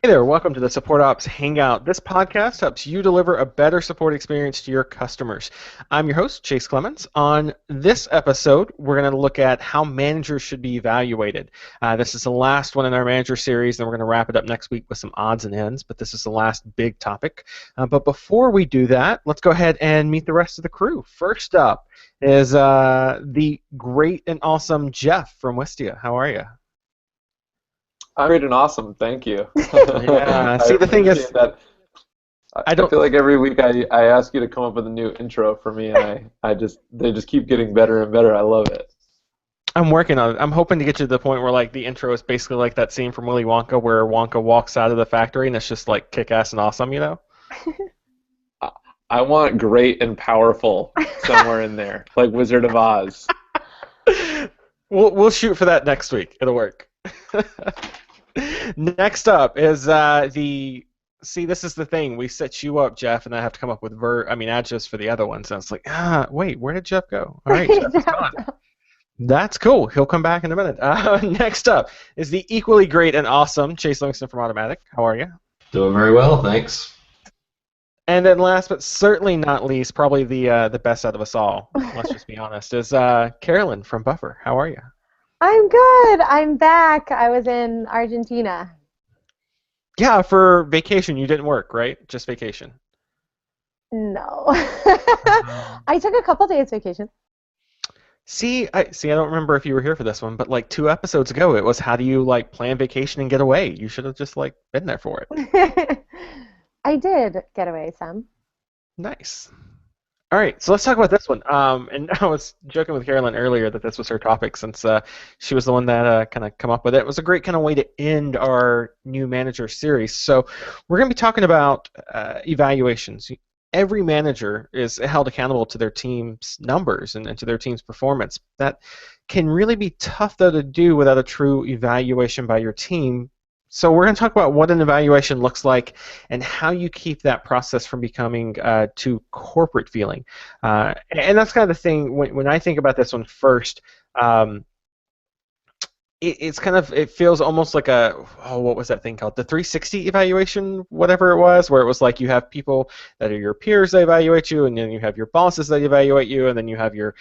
Hey there, welcome to the Support Ops Hangout. This podcast helps you deliver a better support experience to your customers. I'm your host, Chase Clemens. On this episode, we're going to look at how managers should be evaluated. This is the last one in our manager series, and we're going to wrap it up next week with some odds and ends, but this is the last big topic. But before we do that, let's go ahead and meet the rest of the crew. First up is the great and awesome Jeff from Wistia. How are you? I'm great and awesome. Thank you. Yeah, I see, the thing is, appreciate that. I I I don't. feel like every week I ask you to come up with a new intro for me, and I just they just keep getting better and better. I love it. I'm working on it. I'm hoping to get to the point where like the intro is basically like that scene from Willy Wonka where Wonka walks out of the factory and it's just like kick-ass and awesome, you know? I, I want great and powerful somewhere in there, like Wizard of Oz. We'll shoot for that next week. It'll work. Next up is the. See, this is the thing. We set you up, Jeff, and I have to come up with adjectives for the other ones. And it's like, wait, where did Jeff go? All right, Jeff is gone. That's cool. He'll come back in a minute. Next up is the equally great and awesome Chase Livingston from Automatic. How are you? Doing very well, thanks. And then last but certainly not least, probably the best out of us all, let's just be honest, is Carolyn from Buffer. How are you? I'm good. I'm back. I was in Argentina. Yeah, for vacation. You didn't work, right? Just vacation. No. I took a couple days vacation. I don't remember if you were here for this one, but like 2 episodes ago, it was how do you like plan vacation and get away? You should have just like been there for it. I did get away some. Nice. All right, so let's talk about this one. And I was joking with Carolyn earlier that this was her topic since she was the one that kind of come up with it. It was a great kind of way to end our new manager series. So we're going to be talking about evaluations. Every manager is held accountable to their team's numbers and to their team's performance. That can really be tough, though, to do without a true evaluation by your team. So we're going to talk about what an evaluation looks like and how you keep that process from becoming too corporate feeling. And that's kind of the thing, when I think about this one first, it feels almost like what was that thing called? The 360 evaluation, whatever it was, where it was like you have people that are your peers that evaluate you, and then you have your bosses that evaluate you, and then you have your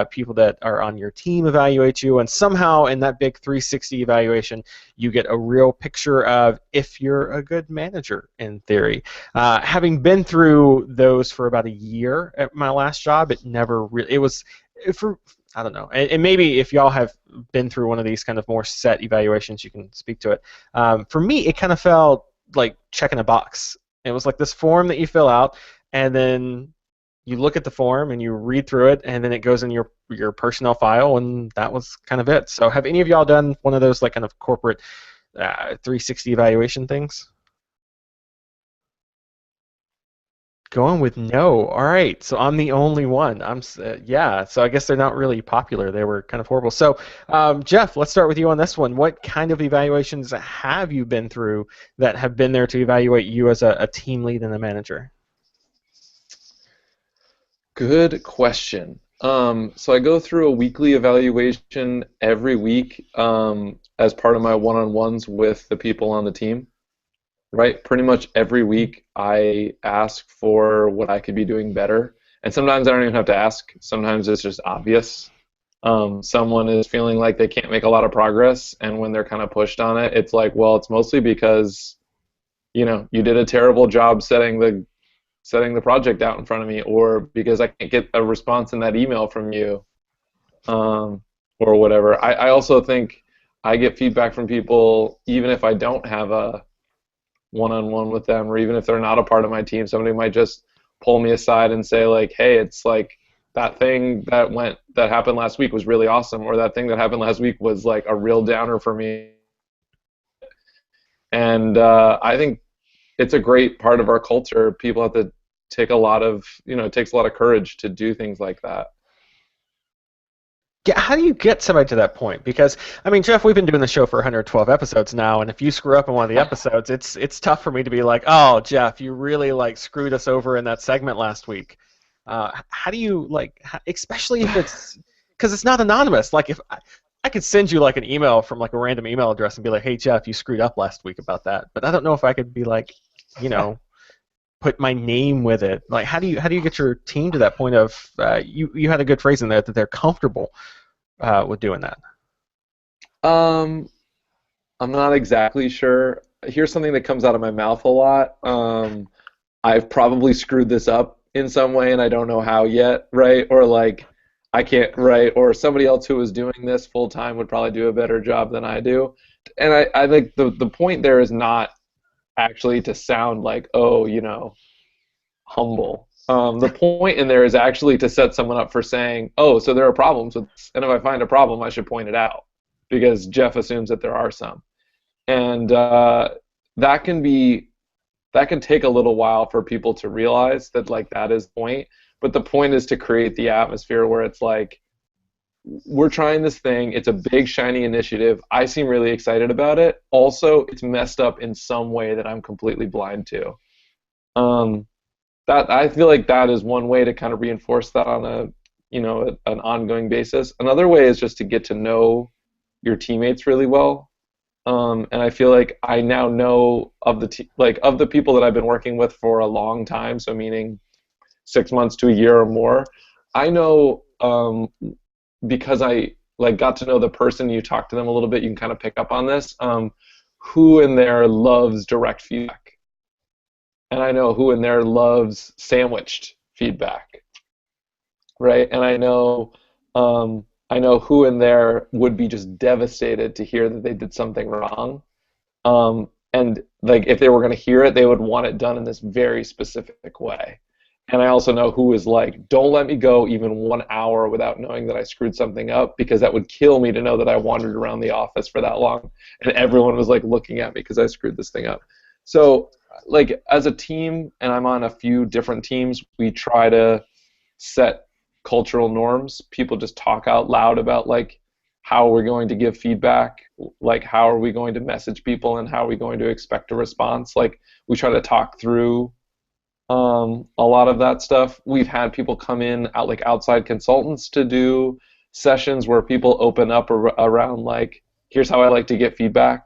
people that are on your team evaluate you, and somehow in that big 360 evaluation, you get a real picture of if you're a good manager, in theory. Having been through those for about a year at my last job, it never really, it was, for I don't know, and maybe if y'all have been through one of these kind of more set evaluations, you can speak to it. For me, it kind of felt like checking a box. It was like this form that you fill out, and then you look at the form and you read through it, and then it goes in your personnel file, and that was kind of it. So have any of y'all done one of those like kind of corporate 360 evaluation things? Going with no. All right, so I'm the only one. Yeah. So I guess they're not really popular. They were kind of horrible. So, Jeff, let's start with you on this one. What kind of evaluations have you been through that have been there to evaluate you as a team lead and a manager? Good question. So I go through a weekly evaluation every week as part of my one-on-ones with the people on the team. Right, pretty much every week I ask for what I could be doing better, and sometimes I don't even have to ask. Sometimes it's just obvious. Someone is feeling like they can't make a lot of progress, and when they're kind of pushed on it, it's like, well, it's mostly because you did a terrible job setting the project out in front of me, or because I can't get a response in that email from you, or whatever. I also think I get feedback from people even if I don't have a one-on-one with them, or even if they're not a part of my team, somebody might just pull me aside and say like, hey, it's like that thing that happened last week was really awesome, or that thing that happened last week was like a real downer for me. And I think it's a great part of our culture. People have to take a lot of, it takes a lot of courage to do things like that. Yeah, how do you get somebody to that point? Because I mean, Jeff, we've been doing the show for 112 episodes now, and if you screw up in one of the episodes, it's tough for me to be like, oh, Jeff, you really like screwed us over in that segment last week. How do you especially if it's because it's not anonymous? Like if I I could send you like an email from like a random email address and be like, hey Jeff, you screwed up last week about that. But I don't know if I could be like, you know, put my name with it. Like, how do you get your team to that point of you had a good phrase in there that they're comfortable with doing that? I'm not exactly sure. Here's something that comes out of my mouth a lot. I've probably screwed this up in some way, and I don't know how yet, right? Or like, I can't, right? Or somebody else who is doing this full time would probably do a better job than I do. And I think the point there is not actually to sound like, oh, humble. The point in there is actually to set someone up for saying, oh, so there are problems with this, and if I find a problem, I should point it out, because Jeff assumes that there are some. And that can take a little while for people to realize that, like, that is the point. But the point is to create the atmosphere where it's like, we're trying this thing. It's a big, shiny initiative. I seem really excited about it. Also, it's messed up in some way that I'm completely blind to. That I feel like that is one way to kind of reinforce that on an ongoing basis. Another way is just to get to know your teammates really well. And I feel like I now know of the people that I've been working with for a long time, so meaning 6 months to a year or more. I know because I got to know the person, you talk to them a little bit, you can kind of pick up on this, who in there loves direct feedback. And I know who in there loves sandwiched feedback, right? And I know who in there would be just devastated to hear that they did something wrong. And like, if they were going to hear it, they would want it done in this very specific way. And I also know who is like, don't let me go even 1 hour without knowing that I screwed something up, because that would kill me to know that I wandered around the office for that long and everyone was like looking at me because I screwed this thing up. So like, as a team, and I'm on a few different teams, we try to set cultural norms. People just talk out loud about like how we're going to give feedback, like how are we going to message people, and how are we going to expect a response. Like, we try to talk through a lot of that stuff. We've had people come in like outside consultants to do sessions where people open up around like, here's how I like to get feedback,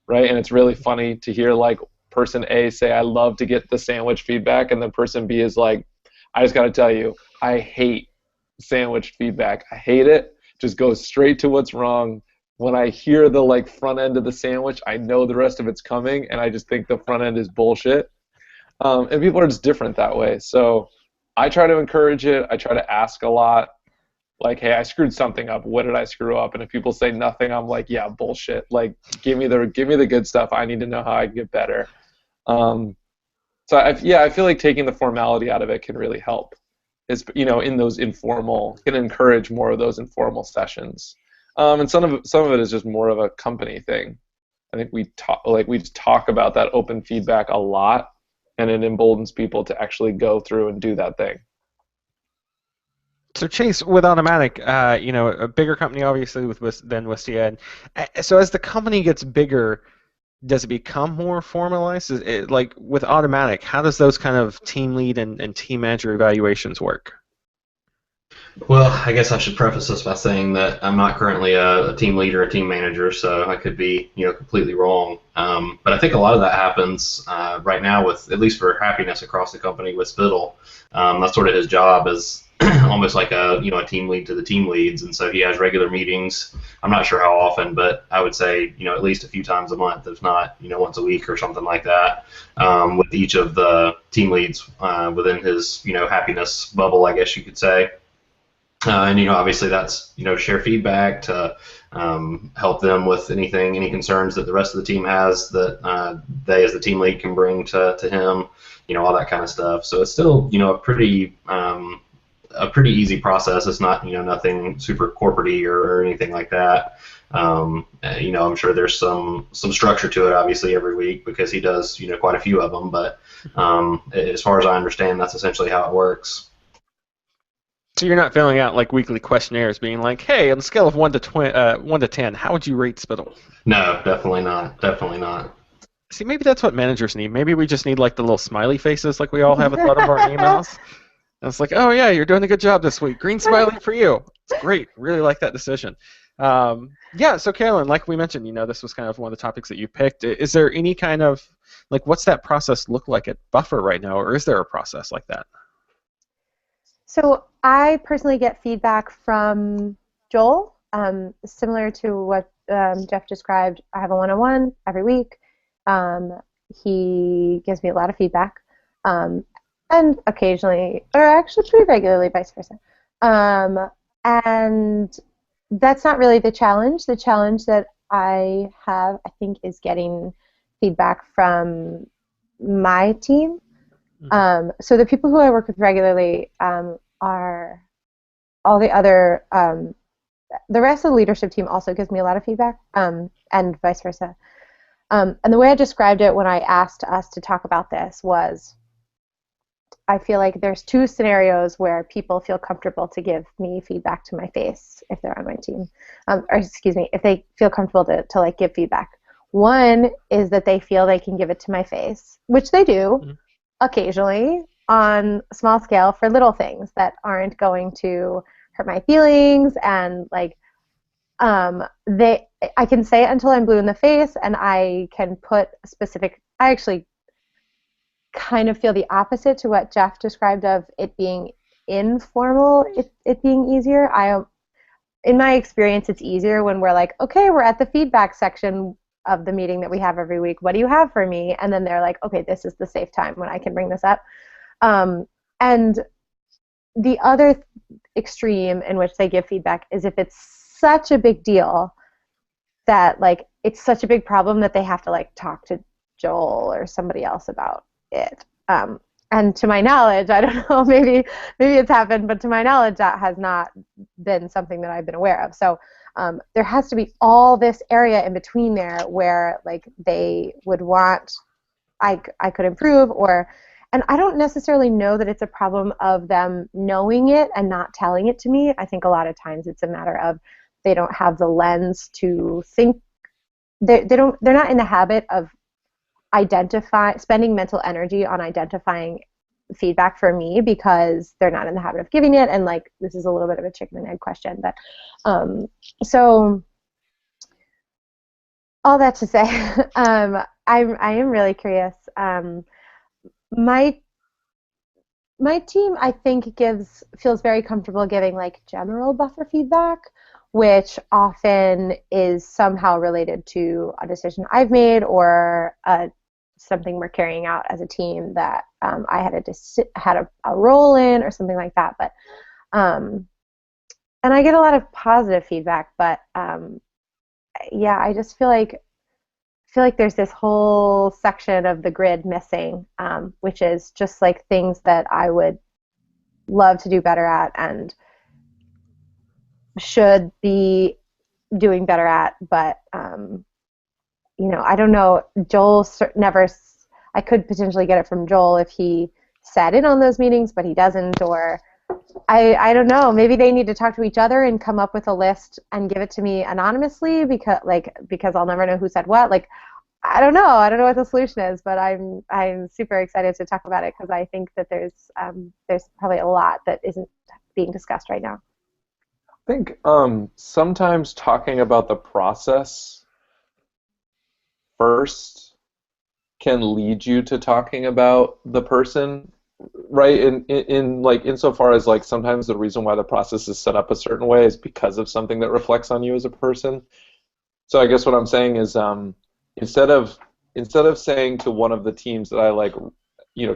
right? And it's really funny to hear like person A say, I love to get the sandwich feedback, and then person B is like, I just got to tell you, I hate sandwich feedback. I hate it. Just goes straight to what's wrong. When I hear the like front end of the sandwich, I know the rest of it's coming, and I just think the front end is bullshit. And people are just different that way. So I try to encourage it. I try to ask a lot. Like, hey, I screwed something up. What did I screw up? And if people say nothing, I'm like, yeah, bullshit. Like, give me the good stuff. I need to know how I can get better. So I feel like taking the formality out of it can really help. Is in those informal, can encourage more of those informal sessions. And some of it is just more of a company thing. I think we just talk about that open feedback a lot, and it emboldens people to actually go through and do that thing. So Chase, with Automatic, a bigger company obviously than Wistia. So as the company gets bigger, does it become more formalized? Like with Automatic, how does those kind of team lead and team manager evaluations work? Well, I guess I should preface this by saying that I'm not currently a team leader, a team manager, so I could be, completely wrong. But I think a lot of that happens right now with, at least for happiness across the company, with Spittle. That's sort of his job, is almost like a team lead to the team leads, and so he has regular meetings. I'm not sure how often, but I would say at least a few times a month, if not once a week or something like that, with each of the team leads within his happiness bubble, I guess you could say. And obviously that's share feedback, to help them with any concerns that the rest of the team has that they as the team lead can bring to him, all that kind of stuff. So it's still a pretty easy process. It's not nothing super corporate-y or anything like that. I'm sure there's some structure to it, obviously, every week, because he does quite a few of them. But as far as I understand, that's essentially how it works. So you're not filling out like weekly questionnaires, being like, "Hey, on a scale of 1 to 10, how would you rate Spittle?" No, definitely not. Definitely not. See, maybe that's what managers need. Maybe we just need like the little smiley faces, like we all have at the bottom of our emails. And it's like, "Oh yeah, you're doing a good job this week. Green smiley for you. It's great. Really like that decision." Yeah, so Carolyn, like we mentioned, this was kind of one of the topics that you picked. Is there any kind of, like, what's that process look like at Buffer right now, or is there a process like that? So I personally get feedback from Joel, similar to what Jeff described. I have a one-on-one every week. Um, he gives me a lot of feedback, and occasionally, or actually pretty regularly, vice versa. And that's not really the challenge. The challenge that I have, I think, is getting feedback from my team. So the people who I work with regularly are all the other, the rest of the leadership team also gives me a lot of feedback, and vice versa. And the way I described it when I asked us to talk about this was, I feel like there's two scenarios where people feel comfortable to give me feedback to my face if they're on my team, or excuse me, if they feel comfortable to like give feedback. One is that they feel they can give it to my face, which they do occasionally on a small scale for little things that aren't going to hurt my feelings, and like I can say it until I'm blue in the face, and I can put specific. I actually kind of feel the opposite to what Jeff described of it being informal, it being easier. In my experience, it's easier when we're like, okay, we're at the feedback section of the meeting that we have every week. What do you have for me? And then they're like, okay, this is the safe time when I can bring this up. And the other extreme in which they give feedback is if it's such a big deal that like it's such a big problem that they have to like talk to Joel or somebody else about it. And to my knowledge, I don't know, maybe it's happened, but to my knowledge, that has not been something that I've been aware of. So there has to be all this area in between there where like they would want I could improve, and I don't necessarily know that it's a problem of them knowing it and not telling it to me. I think a lot of times it's a matter of they don't have the lens to think. They're not in the habit of spending mental energy on identifying feedback for me because they're not in the habit of giving it, and like this is a little bit of a chicken and egg question, but so all that to say, I am really curious. My team, I think, feels very comfortable giving like general buffer feedback, which often is somehow related to a decision I've made or something we're carrying out as a team that I had a role in or something like that. But and I get a lot of positive feedback, but yeah, I just feel like there's this whole section of the grid missing, which is just like things that I would love to do better at and should be doing better at, but I don't know. Joel never. I could potentially get it from Joel if he sat in on those meetings, but he doesn't. Or I don't know. Maybe they need to talk to each other and come up with a list and give it to me anonymously because I'll never know who said what. Like I don't know. I don't know what the solution is, but I'm super excited to talk about it because I think that there's probably a lot that isn't being discussed right now. I think sometimes talking about the process first can lead you to talking about the person, right? In like insofar as like sometimes the reason why the process is set up a certain way is because of something that reflects on you as a person. So I guess what I'm saying is instead of saying to one of the teams that I like,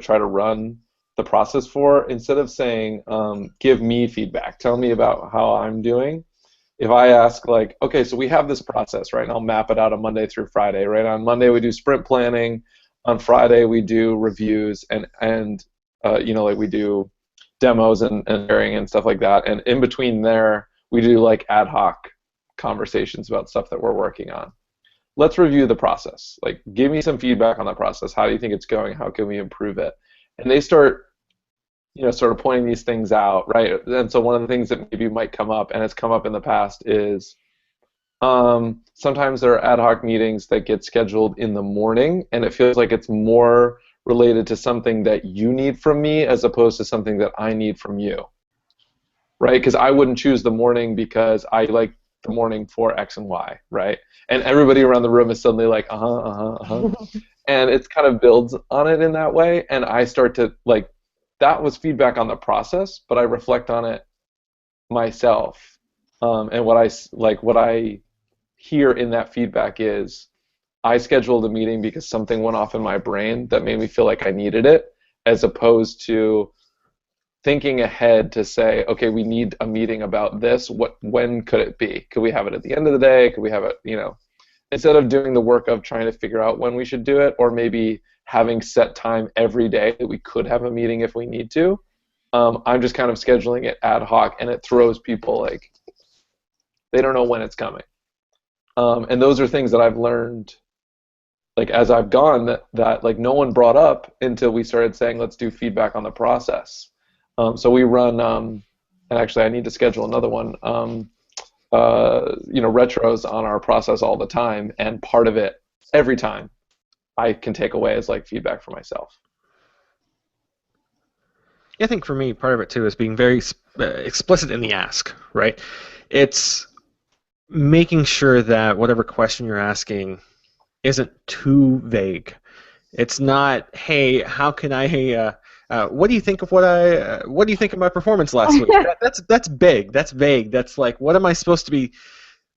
try to run the process for, instead of saying give me feedback, tell me about how I'm doing. If I ask like, okay, so we have this process, right? And I'll map it out on Monday through Friday, right? On Monday we do sprint planning. On Friday we do reviews and like we do demos and sharing and stuff like that. And in between there, we do like ad hoc conversations about stuff that we're working on. Let's review the process. Like, give me some feedback on that process. How do you think it's going? How can we improve it? And they start sort of pointing these things out, right? And so one of the things that maybe might come up, and has come up in the past, is sometimes there are ad hoc meetings that get scheduled in the morning, and it feels like it's more related to something that you need from me as opposed to something that I need from you, right? Because I wouldn't choose the morning because I like the morning for X and Y, right? And everybody around the room is suddenly like, and it's kind of builds on it in that way. And I start to like, that was feedback on the process, but I reflect on it myself. And what I hear in that feedback is, I scheduled a meeting because something went off in my brain that made me feel like I needed it, as opposed to thinking ahead to say, okay, we need a meeting about this. When could it be? Could we have it at the end of the day? Could we have it, instead of doing the work of trying to figure out when we should do it, or maybe having set time every day that we could have a meeting if we need to. I'm just kind of scheduling it ad hoc, and it throws people like, they don't know when it's coming. And those are things that I've learned, like as I've gone, that like no one brought up until we started saying, let's do feedback on the process. So we run, and actually I need to schedule another one, retros on our process all the time, and part of it, every time, I can take away as like feedback for myself. I think for me, part of it too is being very explicit in the ask, right? It's making sure that whatever question you're asking isn't too vague. It's not, hey, how can I? What do you think of what do you think of my performance last week? That's big. That's vague. That's like, what am I supposed to be?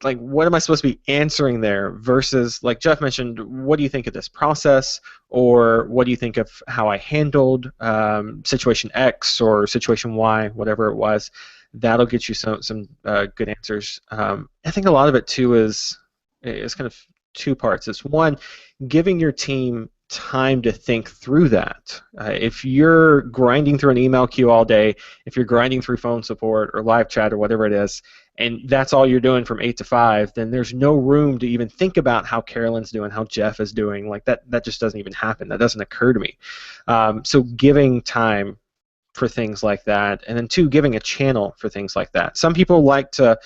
Like, what am I supposed to be answering there? Versus, like Jeff mentioned, what do you think of this process, or what do you think of how I handled situation X or situation Y, whatever it was? That'll get you some good answers. I think a lot of it too is kind of two parts. It's one, giving your team time to think through that. If you're grinding through an email queue all day, if you're grinding through phone support or live chat or whatever it is, and that's all you're doing from 8 to 5, then there's no room to even think about how Carolyn's doing, how Jeff is doing. Like that just doesn't even happen. That doesn't occur to me. So giving time for things like that, and then two, giving a channel for things like that. Some people like to,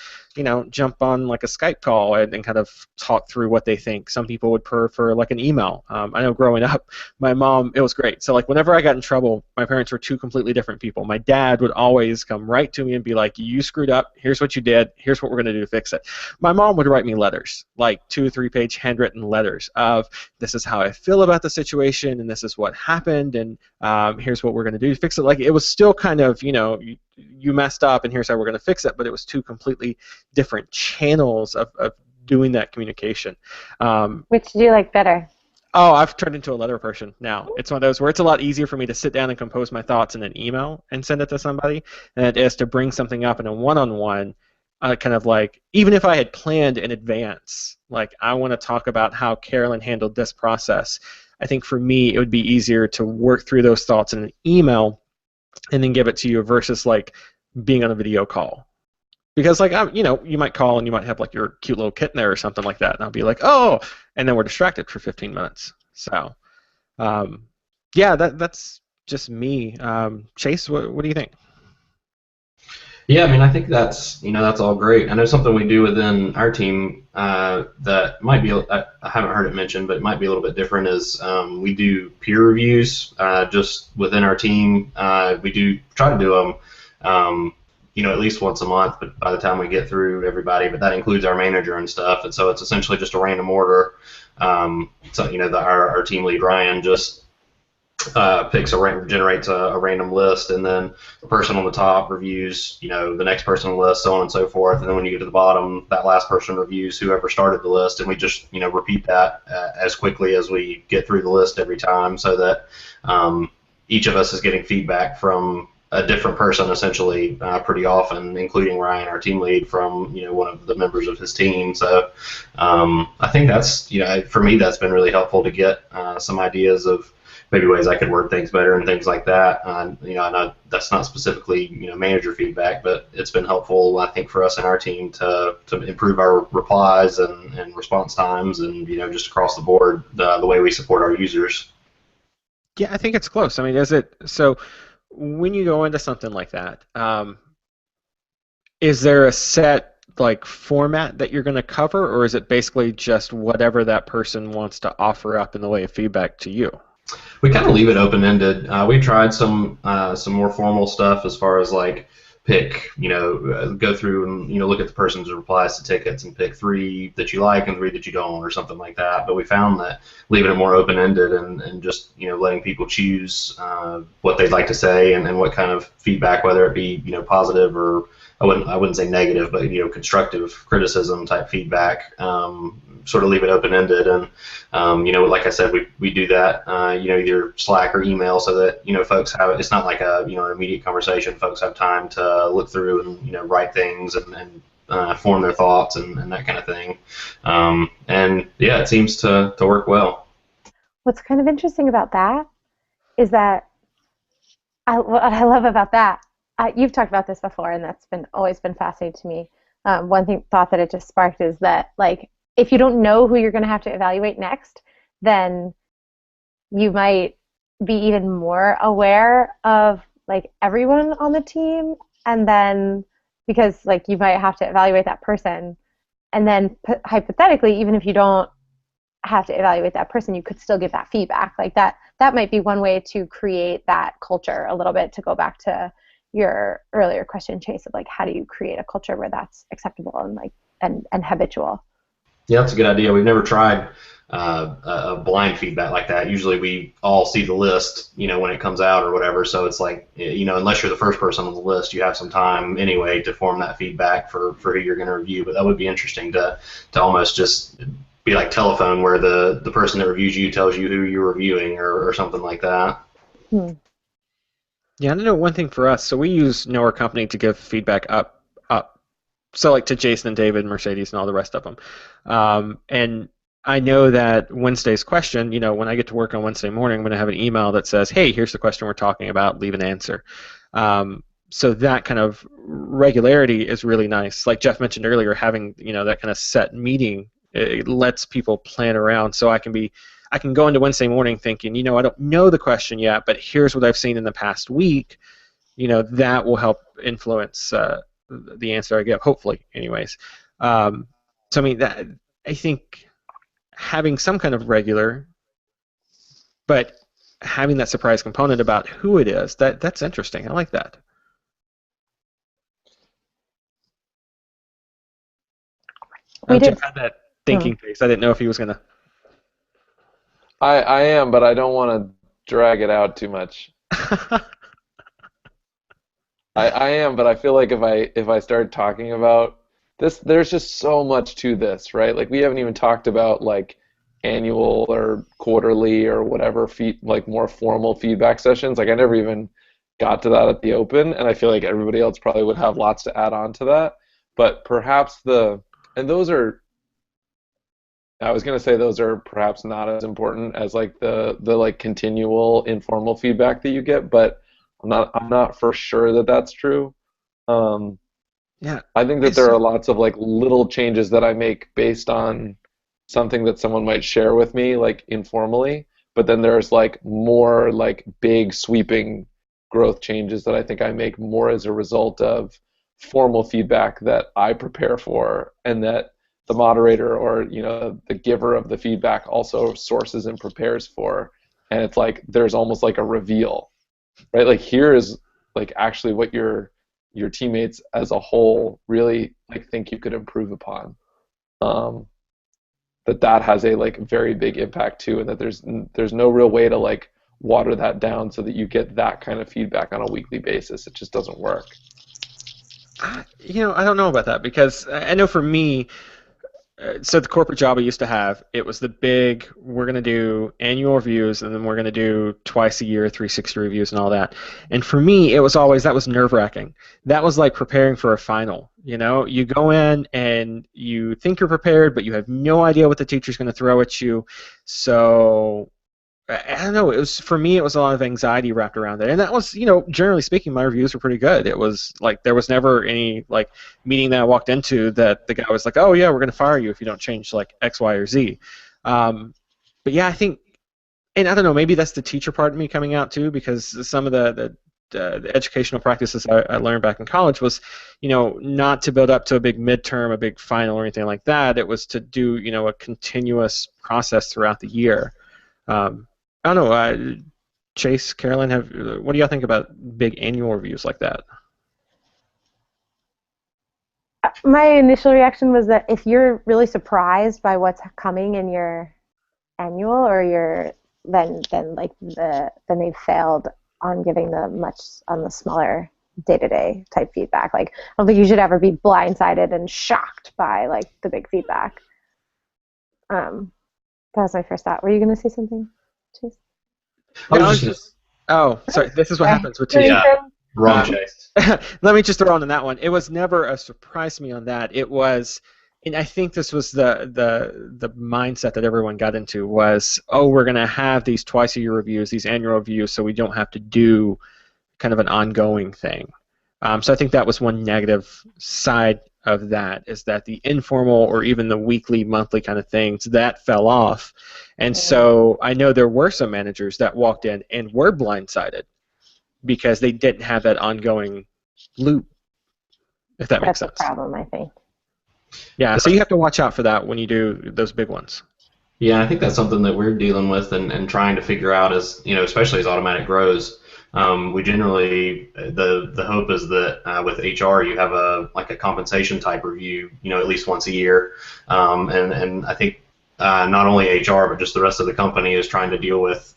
jump on like a Skype call and kind of talk through what they think. Some people would prefer like an email. I know growing up, my mom, it was great. So like whenever I got in trouble, my parents were two completely different people. My dad would always come right to me and be like, you screwed up, here's what you did, here's what we're going to do to fix it. My mom would write me letters, like 2 or 3 page handwritten letters of, this is how I feel about the situation, and this is what happened, and here's what we're going to do to fix it. Like, it was still kind of, you messed up and here's how we're going to fix it, but it was two completely different channels of doing that communication. Which do you like better? Oh, I've turned into a letter person now. It's one of those where it's a lot easier for me to sit down and compose my thoughts in an email and send it to somebody than it is to bring something up in a one-on-one, kind of like, even if I had planned in advance, like, I want to talk about how Carolyn handled this process. I think for me it would be easier to work through those thoughts in an email and then give it to you versus like being on a video call. Because like, you might call and you might have like your cute little kitten there or something like that, and I'll be like, oh, and then we're distracted for 15 minutes. So, yeah, that's just me. Chase, what do you think? Yeah, I mean, I think that's all great. I know something we do within our team that might be, I haven't heard it mentioned, but it might be a little bit different, is we do peer reviews just within our team. We do try to do them, at least once a month, but by the time we get through everybody, but that includes our manager and stuff, and so it's essentially just a random order. Our team lead, Ryan, just generates a random list, and then the person on the top reviews, the next person on the list, so on and so forth. And then when you get to the bottom, that last person reviews whoever started the list, and we just, repeat that as quickly as we get through the list every time, so that each of us is getting feedback from a different person essentially pretty often, including Ryan, our team lead, from one of the members of his team. So I think that's for me, that's been really helpful to get some ideas of maybe ways I could word things better and things like that. I know that's not specifically manager feedback, but it's been helpful, I think, for us and our team to improve our replies and response times, and just across the board the way we support our users. Yeah, I think it's close. I mean, is it so? When you go into something like that, is there a set like format that you're going to cover, or is it basically just whatever that person wants to offer up in the way of feedback to you? We kind of leave it open-ended. We tried some more formal stuff as far as like pick, go through and look at the person's replies to tickets and pick 3 that you like and 3 that you don't, or something like that. But we found that leaving it more open-ended and just letting people choose what they'd like to say and what kind of feedback, whether it be positive or I wouldn't say negative, but constructive criticism type feedback. Sort of leave it open-ended, and like I said, we do that either Slack or email, so that folks have it's not like an immediate conversation. Folks have time to look through and write things and form their thoughts and that kind of thing. And yeah, it seems to work well. What's kind of interesting about that is that what I love about that, you've talked about this before, and that's always been fascinating to me. One thought that it just sparked is that, like, if you don't know who you're going to have to evaluate next, then you might be even more aware of like everyone on the team, and then because like you might have to evaluate that person, and then hypothetically, even if you don't have to evaluate that person, you could still give that feedback. Like that might be one way to create that culture a little bit, to go back to your earlier question, Chase, of like how do you create a culture where that's acceptable and like and habitual. Yeah, that's a good idea. We've never tried a blind feedback like that. Usually we all see the list, when it comes out or whatever. So it's like, unless you're the first person on the list, you have some time anyway to form that feedback for who you're going to review. But that would be interesting to almost just be like telephone, where the person that reviews you tells you who you're reviewing or something like that. Yeah, I know one thing for us. So we use Know Our Company to give feedback up. So like to Jason and David, Mercedes, and all the rest of them. And I know that Wednesday's question, when I get to work on Wednesday morning, I'm going to have an email that says, hey, here's the question we're talking about, leave an answer. So that kind of regularity is really nice. Like Jeff mentioned earlier, having that kind of set meeting, it lets people plan around. So I can go into Wednesday morning thinking, I don't know the question yet, but here's what I've seen in the past week. That will help influence the answer I give, hopefully, anyways. So I mean, I think having some kind of regular, but having that surprise component about who it is, that's interesting. I like that. Jeff had that thinking face. I didn't know if he was gonna. I am, but I don't want to drag it out too much. I am, but I feel like if I start talking about this, there's just so much to this, right? Like we haven't even talked about like annual or quarterly or whatever like more formal feedback sessions. Like I never even got to that at the open, and I feel like everybody else probably would have lots to add on to that. But perhaps those are, I was going to say those are perhaps not as important as like the like continual informal feedback that you get, but I'm not for sure that that's true. Yeah, I think that there are lots of like little changes that I make based on something that someone might share with me, like informally. But then there's like more like big sweeping growth changes that I think I make more as a result of formal feedback that I prepare for, and that the moderator or the giver of the feedback also sources and prepares for. And it's like there's almost like a reveal. Right, like here is like actually what your teammates as a whole really like think you could improve upon. That has a like very big impact too, and that there's no real way to like water that down so that you get that kind of feedback on a weekly basis. It just doesn't work. I don't know about that, because I know for me. So the corporate job I used to have, it was the big, we're going to do annual reviews, and then we're going to do twice a year 360 reviews and all that. And for me, it was always, that was nerve-wracking. That was like preparing for a final. You go in and you think you're prepared, but you have no idea what the teacher's going to throw at you. So I don't know. For me, it was a lot of anxiety wrapped around it, and that was, generally speaking, my reviews were pretty good. It was like there was never any like meeting that I walked into that the guy was like, "Oh yeah, we're going to fire you if you don't change like X, Y, or Z." But yeah, I think, and I don't know, maybe that's the teacher part of me coming out too, because some of the educational practices I learned back in college was, not to build up to a big midterm, a big final, or anything like that. It was to do, a continuous process throughout the year. I don't know, Chase, Carolyn, what do y'all think about big annual reviews like that? My initial reaction was that if you're really surprised by what's coming in your annual or your then they've failed on giving the much on the smaller day-to-day type feedback. Like I don't think you should ever be blindsided and shocked by like the big feedback. That was my first thought. Were you going to say something, Chase? Oh, sorry. This is what happens with Yeah. TV. Wrong, Chase. Let me just throw on that one. It was never a surprise to me on that. It was, and I think this was the mindset that everyone got into was, oh, we're going to have these twice-a-year reviews, these annual reviews, so we don't have to do kind of an ongoing thing. So I think that was one negative side of that, is that the informal or even the weekly, monthly kind of things, that fell off. And so I know there were some managers that walked in and were blindsided because they didn't have that ongoing loop, if that makes sense. That's a problem, I think. Yeah, so you have to watch out for that when you do those big ones. Yeah, I think that's something that we're dealing with and trying to figure out as, especially as Automatic grows. We generally, the hope is that with HR you have a compensation type review, at least once a year. And I think not only HR, but just the rest of the company is trying to deal with,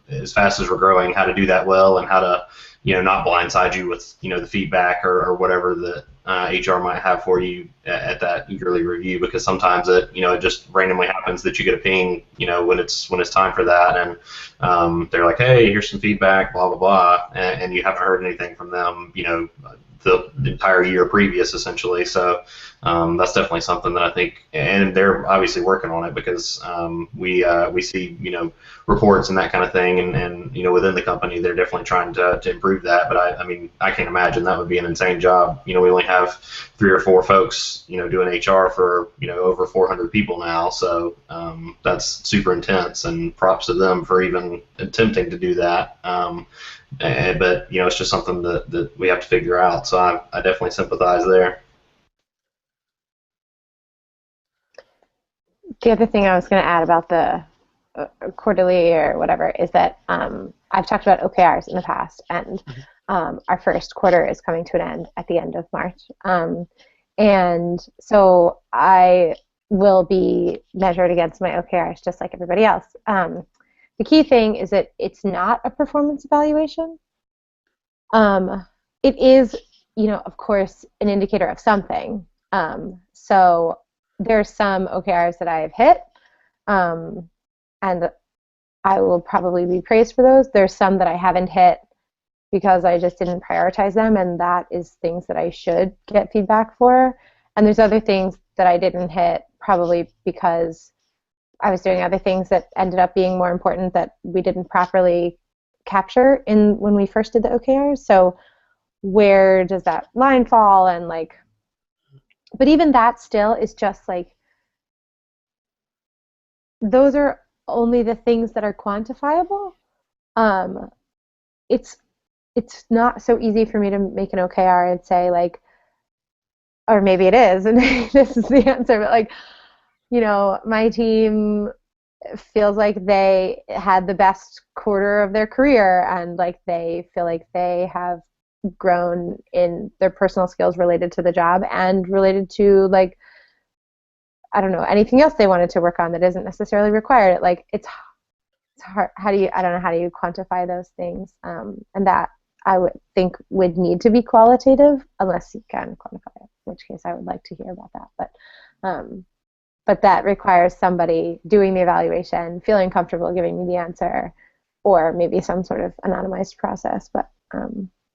as fast as we're growing, how to do that well and how to, not blindside you with, the feedback or whatever that HR might have for you at that yearly review, because sometimes it just randomly happens that you get a ping, when it's time for that, and they're like, hey, here's some feedback, blah blah blah, and you haven't heard anything from them, the entire year previous, essentially. So that's definitely something that I think, and they're obviously working on it, because we see reports and that kind of thing, and within the company they're definitely trying to improve that. But I mean I can't imagine that would be an insane job. We only have 3 or 4 folks doing HR for over 400 people now, so that's super intense, and props to them for even attempting to do that. But it's just something that we have to figure out. So I definitely sympathize there. The other thing I was going to add about the quarterly or whatever is that I've talked about OKRs in the past, and our first quarter is coming to an end at the end of March. And so I will be measured against my OKRs just like everybody else. The key thing is that it's not a performance evaluation. It is, of course, an indicator of something. So there's some OKRs that I have hit, and I will probably be praised for those. There's some that I haven't hit because I just didn't prioritize them, and that is things that I should get feedback for. And there's other things that I didn't hit probably because I was doing other things that ended up being more important that we didn't properly capture when we first did the OKRs. So where does that line fall? And but even that still is just those are only the things that are quantifiable. It's not so easy for me to make an OKR and say or maybe it is, and this is the answer, but my team feels like they had the best quarter of their career, and they feel like they have grown in their personal skills related to the job and related to I don't know, anything else they wanted to work on that isn't necessarily required. It's hard. I don't know, how do you quantify those things? And that I would think would need to be qualitative, unless you can quantify it, in which case I would like to hear about that. But that requires somebody doing the evaluation, feeling comfortable giving me the answer, or maybe some sort of anonymized process. But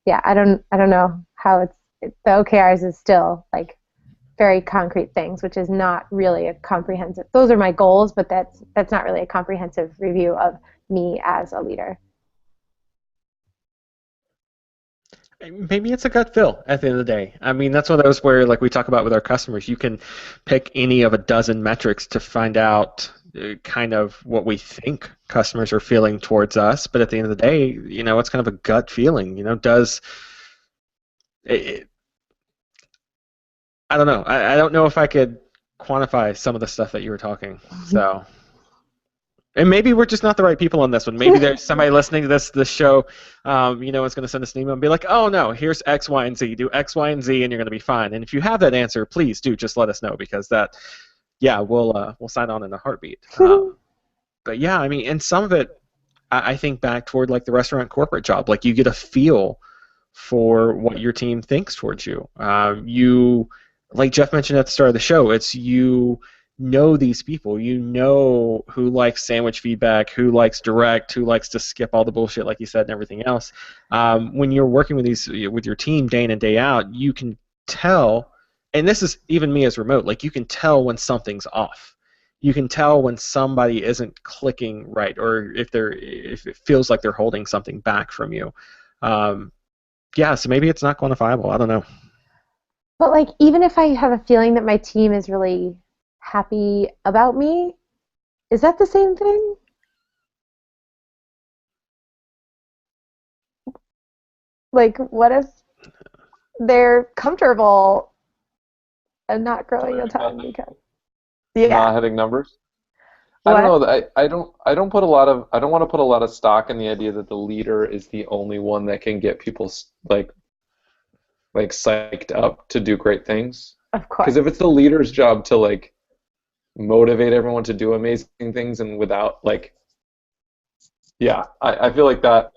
yeah, I don't know how the OKRs is still very concrete things, which is not really a comprehensive. Those are my goals, but that's not really a comprehensive review of me as a leader. Maybe it's a gut feel at the end of the day. I mean, that's one of those where, we talk about with our customers, you can pick any of a dozen metrics to find out kind of what we think customers are feeling towards us. But at the end of the day, it's kind of a gut feeling. Does it, I don't know. I don't know if I could quantify some of the stuff that you were talking. So And maybe we're just not the right people on this one. Maybe there's somebody listening to this show, is going to send us an email and be like, oh, no, here's X, Y, and Z. Do X, Y, and Z, and you're going to be fine. And if you have that answer, please do just let us know, because we'll sign on in a heartbeat. But yeah, I mean, and some of it, I think back toward like the restaurant corporate job. Like you get a feel for what your team thinks towards you. Like Jeff mentioned at the start of the show, it's you know these people. You know who likes sandwich feedback, who likes direct, who likes to skip all the bullshit, like you said, and everything else. When you're working with your team day in and day out, you can tell, and this is even me as remote, like you can tell when something's off. You can tell when somebody isn't clicking right, or if it feels like they're holding something back from you. So maybe it's not quantifiable. I don't know. But like, even if I have a feeling that my team is really happy about me, is that the same thing? Like, what if they're comfortable and not growing a ton because not hitting numbers? What? I don't know. I don't want to put a lot of stock in the idea that the leader is the only one that can get people like psyched up to do great things. Of course. Because if it's the leader's job to like motivate everyone to do amazing things, and without like, I feel like that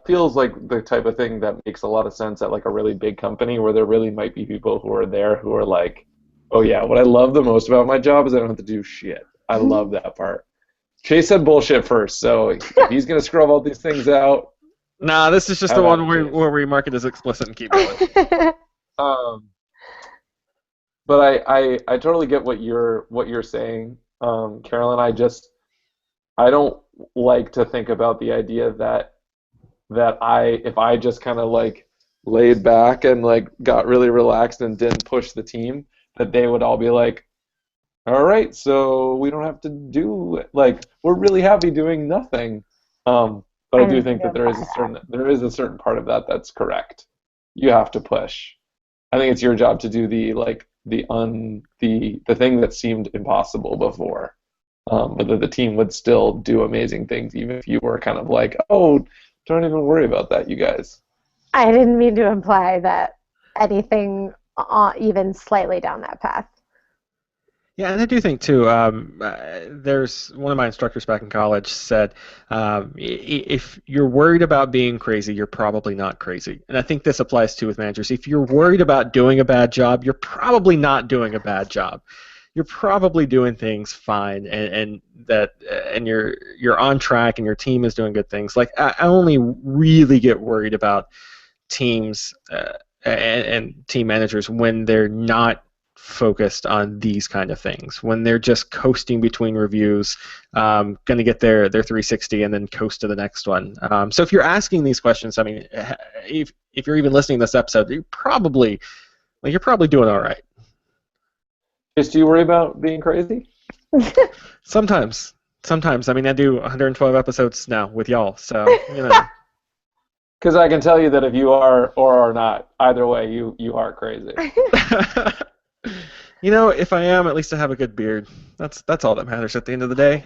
feels like the type of thing that makes a lot of sense at like a really big company, where there really might be people who are there who are like, oh yeah, what I love the most about my job is I don't have to do shit. I love that part. Chase said bullshit first, so if he's gonna scrub all these things out. Nah, this is just the one where we mark it as explicit and keep going. But I totally get what you're saying, Carolyn. I don't like to think about the idea that if I just kind of like laid back and like got really relaxed and didn't push the team, that they would all be like, all right, so we don't have to do, like, we're really happy doing nothing. But I do think that there is a certain part of that that's correct. You have to push. I think it's your job to do the thing that seemed impossible before, but that the team would still do amazing things, even if you were kind of like, oh, don't even worry about that, you guys. I didn't mean to imply that anything even slightly down that path. Yeah, and I do think too. There's one of my instructors back in college said, if you're worried about being crazy, you're probably not crazy. And I think this applies too with managers. If you're worried about doing a bad job, you're probably not doing a bad job. You're probably doing things fine, and you're on track, and your team is doing good things. Like I only really get worried about teams and team managers when they're not focused on these kind of things, when they're just coasting between reviews, going to get their 360 and then coast to the next one. So if you're asking these questions, I mean, if you're even listening to this episode, you're probably doing all right. Do you worry about being crazy? Sometimes. I mean, I do 112 episodes now with y'all, so you know. Because I can tell you that if you are or are not, either way, you are crazy. You know, if I am, at least I have a good beard. That's all that matters at the end of the day.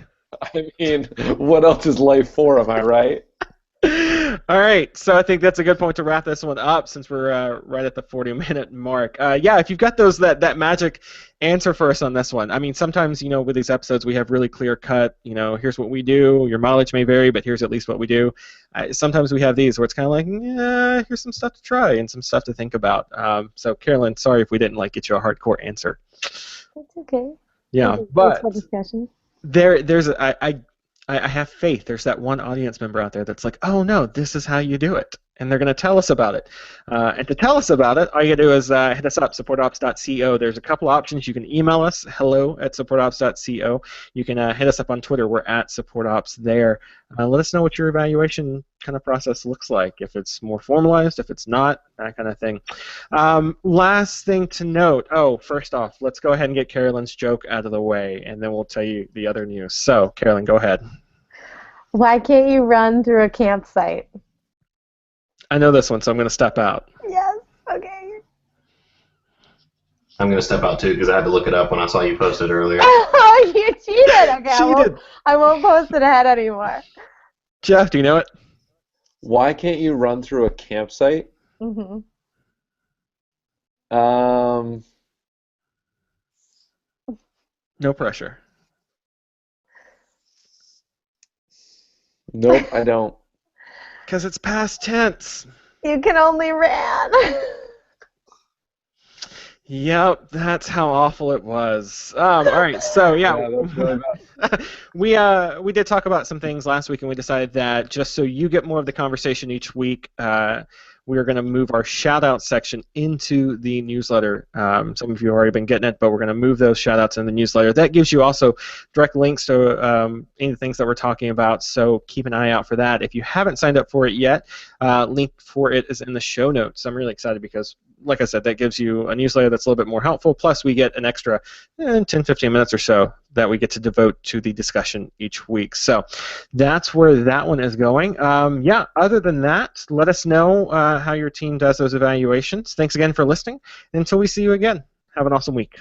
I mean, what else is life for, am I right? All right, so I think that's a good point to wrap this one up, since we're right at the 40-minute mark. Yeah, if you've got that magic answer for us on this one. I mean, sometimes, with these episodes we have really clear cut, here's what we do. Your mileage may vary, but here's at least what we do. Sometimes we have these where it's kind of like, yeah, here's some stuff to try and some stuff to think about. So, Carolyn, sorry if we didn't get you a hardcore answer. That's okay. Yeah, but I have faith. There's that one audience member out there that's like, oh no, this is how you do it. And they're going to tell us about it. And to tell us about it, all you got to do is hit us up, supportops.co. There's a couple options. You can email us, hello@supportops.co. You can hit us up on Twitter. We're at supportops there. Let us know what your evaluation kind of process looks like, if it's more formalized, if it's not, that kind of thing. Last thing to note. Oh, first off, let's go ahead and get Carolyn's joke out of the way, and then we'll tell you the other news. So, Carolyn, go ahead. Why can't you run through a campsite? I know this one, so I'm going to step out. Yes, okay. I'm going to step out too because I had to look it up when I saw you post it earlier. Oh, you cheated. Okay, Cheated. I won't post it ahead anymore. Jeff, do you know it? Why can't you run through a campsite? Hmm. Um, No pressure. nope, I don't. Because it's past tense. You can only ran. Yep, that's how awful it was. All right, so yeah, Yeah, that's really bad. we did talk about some things last week, and we decided that just so you get more of the conversation each week, we are going to move our shout-out section into the newsletter. Some of you have already been getting it, but we're going to move those shout-outs in the newsletter. That gives you also direct links to any of the things that we're talking about, so keep an eye out for that. If you haven't signed up for it yet, link for it is in the show notes. I'm really excited because, like I said, that gives you a newsletter that's a little bit more helpful, plus we get an extra 10-15 minutes or so that we get to devote to the discussion each week. So that's where that one is going. Yeah, other than that, let us know how your team does those evaluations. Thanks again for listening. Until we see you again, have an awesome week.